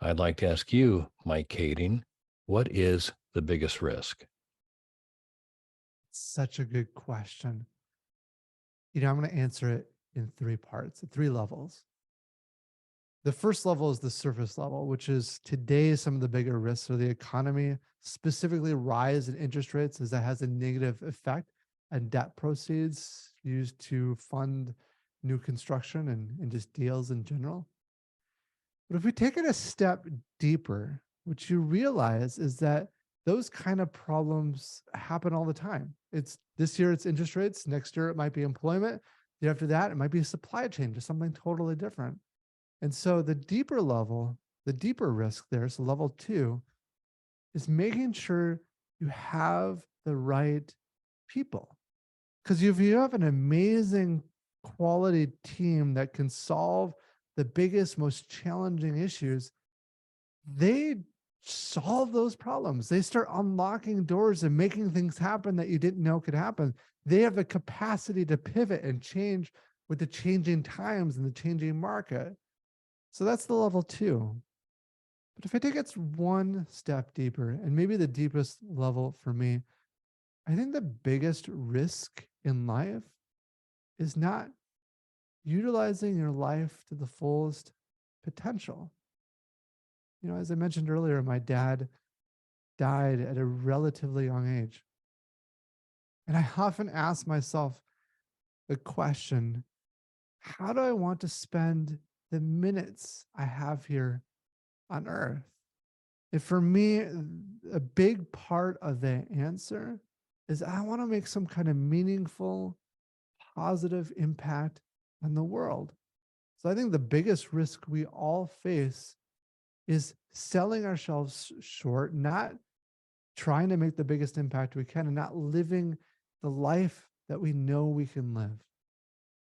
I'd like to ask you, Mike Kaeding, what is the biggest risk? Such a good question. I'm going to answer it in three parts, at three levels. The first level is the surface level, which is today some of the bigger risks are the economy, specifically rise in interest rates, as that has a negative effect on debt proceeds used to fund new construction and just deals in general. But if we take it a step deeper, what you realize is that those kind of problems happen all the time. It's this year it's interest rates, next year it might be employment, the year after that it might be supply chain, just something totally different. And so the deeper level, the deeper risk there, so level two, is making sure you have the right people. Because if you have an amazing quality team that can solve the biggest, most challenging issues, they solve those problems. They start unlocking doors and making things happen that you didn't know could happen. They have the capacity to pivot and change with the changing times and the changing market. So that's the level two. But if I take it one step deeper, and maybe the deepest level for me, I think the biggest risk in life is not utilizing your life to the fullest potential. As I mentioned earlier, my dad died at a relatively young age. And I often ask myself the question, how do I want to spend the minutes I have here on earth? And for me, a big part of the answer is I want to make some kind of meaningful, positive impact on the world. So I think the biggest risk we all face is selling ourselves short, not trying to make the biggest impact we can, and not living the life that we know we can live.